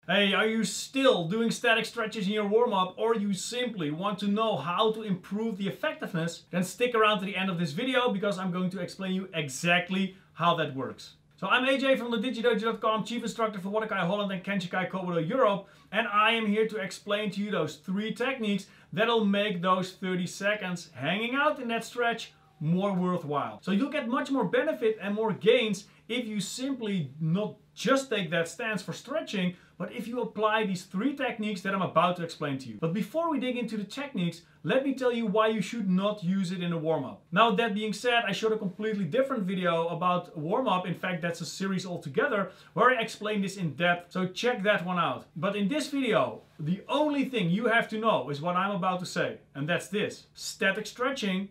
Hey, are you still doing static stretches in your warm-up, or you simply want to know how to improve the effectiveness? Then stick around to the end of this video because I'm going to explain you exactly how that works. So I'm AJ from the digidojo.com, Chief Instructor for Waterkai Holland and Kenshinkai Kobudo Europe, and I am here to explain to you those 3 techniques that'll make those 30 seconds hanging out in that stretch more worthwhile. So you'll get much more benefit and more gains if you simply not just take that stance for stretching, but if you apply these 3 techniques that I'm about to explain to you. But before we dig into the techniques, let me tell you why you should not use it in a warm-up. Now that being said, I showed a completely different video about warm-up. In fact, that's a series altogether where I explain this in depth, so check that one out. But in this video, the only thing you have to know is what I'm about to say, and that's this. Static stretching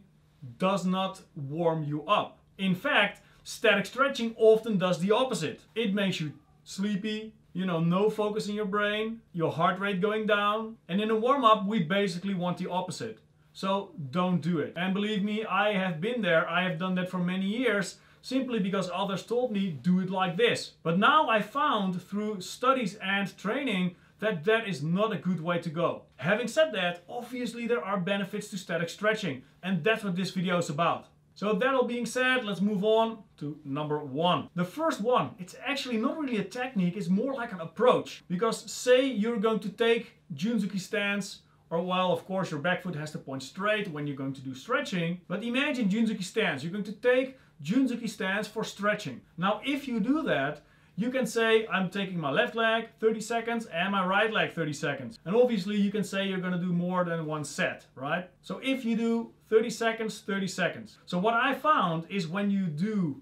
does not warm you up. In fact, static stretching often does the opposite. It makes you sleepy, no focus in your brain, your heart rate going down. And in a warm-up, we basically want the opposite. So don't do it. And believe me, I have been there. I have done that for many years simply because others told me, do it like this. But now I found through studies and training that that is not a good way to go. Having said that, obviously there are benefits to static stretching, and that's what this video is about. So that all being said, let's move on to number 1. The first one, it's actually not really a technique, it's more like an approach. Because say you're going to take Junzuki stance, or well, of course your back foot has to point straight when you're going to do stretching. But imagine Junzuki stance. You're going to take Junzuki stance for stretching. Now if you do that, you can say, I'm taking my left leg 30 seconds and my right leg 30 seconds. And obviously you can say you're gonna do more than 1 set, right? So if you do 30 seconds, 30 seconds. So what I found is when you do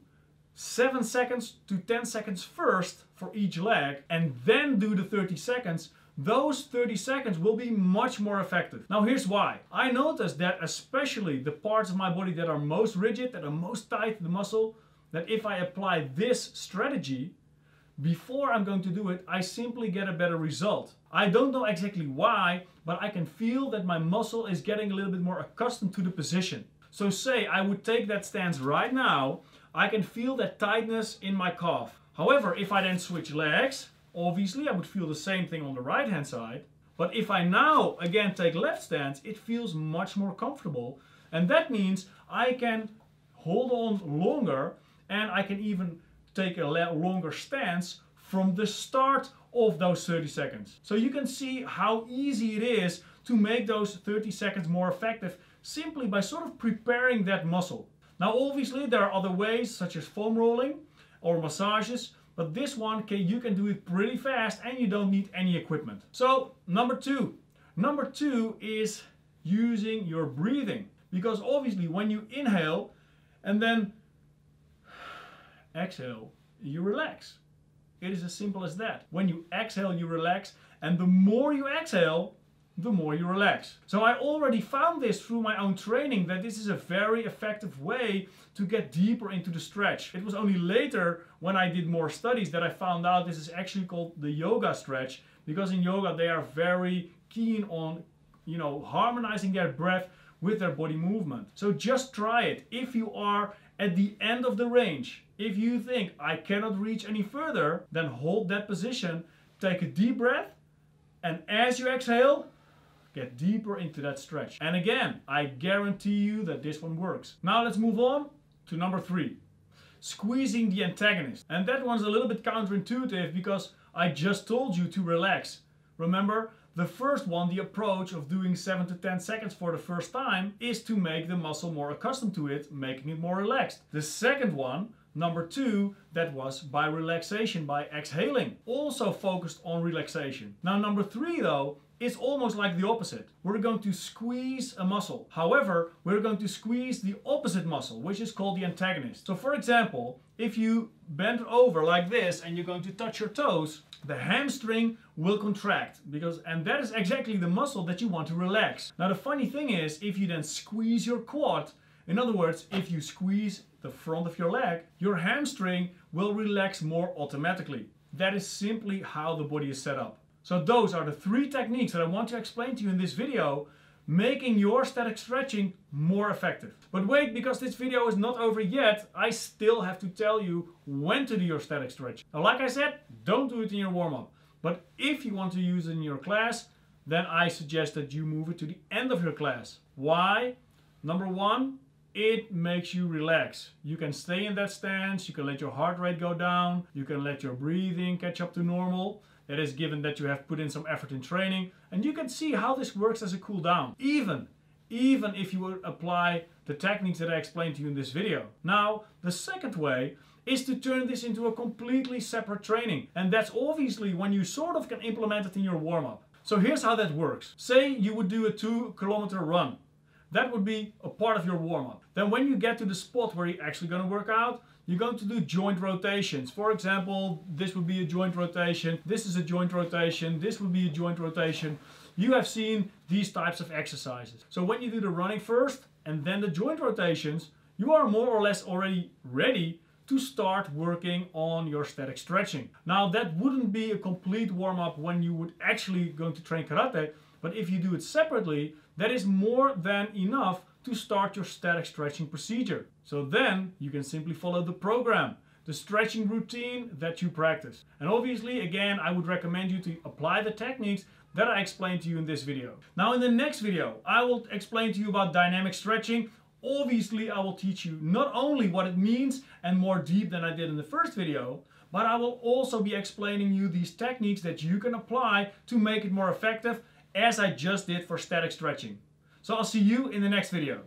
7 seconds to 10 seconds first for each leg and then do the 30 seconds, those 30 seconds will be much more effective. Now here's why. I noticed that especially the parts of my body that are most rigid, that are most tight, the muscle, that if I apply this strategy, before I'm going to do it, I simply get a better result. I don't know exactly why, but I can feel that my muscle is getting a little bit more accustomed to the position. So say I would take that stance right now, I can feel that tightness in my calf. However, if I then switch legs, obviously I would feel the same thing on the right hand side. But if I now again take left stance, it feels much more comfortable. And that means I can hold on longer and I can even take a longer stance from the start of those 30 seconds. So you can see how easy it is to make those 30 seconds more effective simply by sort of preparing that muscle. Now obviously there are other ways such as foam rolling or massages, but this one you can do it pretty fast and you don't need any equipment. So number 2. Number 2 is using your breathing, because obviously when you inhale and then exhale, you relax. It is as simple as that. When you exhale, you relax, and the more you exhale, the more you relax. So I already found this through my own training, that this is a very effective way to get deeper into the stretch. It was only later when I did more studies that I found out this is actually called the yoga stretch, because in yoga they are very keen on, harmonizing their breath with their body movement. So just try it. If you are at the end of the range, if you think I cannot reach any further, then hold that position, take a deep breath, and as you exhale, get deeper into that stretch. And again, I guarantee you that this one works. Now let's move on to number 3. Squeezing the antagonist. And that one's a little bit counterintuitive because I just told you to relax. Remember, the first one, the approach of doing 7 to 10 seconds for the first time, is to make the muscle more accustomed to it, making it more relaxed. The second one, number 2, that was by relaxation, by exhaling. Also focused on relaxation. Now number 3 though, is almost like the opposite. We're going to squeeze a muscle. However, we're going to squeeze the opposite muscle, which is called the antagonist. So for example, if you bend over like this and you're going to touch your toes, the hamstring will contract, and that is exactly the muscle that you want to relax. Now the funny thing is, if you then squeeze your quad, in other words, if you squeeze the front of your leg, your hamstring will relax more automatically. That is simply how the body is set up. So those are the 3 techniques that I want to explain to you in this video, making your static stretching more effective. But wait, because this video is not over yet, I still have to tell you when to do your static stretch. Now, like I said, don't do it in your warm-up. But if you want to use it in your class, then I suggest that you move it to the end of your class. Why? Number one, it makes you relax. You can stay in that stance, you can let your heart rate go down, you can let your breathing catch up to normal. That is given that you have put in some effort in training, and you can see how this works as a cool down. Even if you would apply the techniques that I explained to you in this video. Now, the second way is to turn this into a completely separate training. And that's obviously when you sort of can implement it in your warm-up. So here's how that works. Say you would do a 2-kilometer run. That would be a part of your warm-up. Then when you get to the spot where you're actually going to work out, you're going to do joint rotations. For example, this would be a joint rotation, this is a joint rotation, this would be a joint rotation. You have seen these types of exercises. So when you do the running first and then the joint rotations, you are more or less already ready to start working on your static stretching. Now that wouldn't be a complete warm-up when you would actually going to train karate, but if you do it separately, that is more than enough to start your static stretching procedure. So then you can simply follow the program, the stretching routine that you practice. And obviously, again, I would recommend you to apply the techniques that I explained to you in this video. Now in the next video, I will explain to you about dynamic stretching. Obviously, I will teach you not only what it means and more deep than I did in the first video, but I will also be explaining you these techniques that you can apply to make it more effective, as I just did for static stretching. So I'll see you in the next video.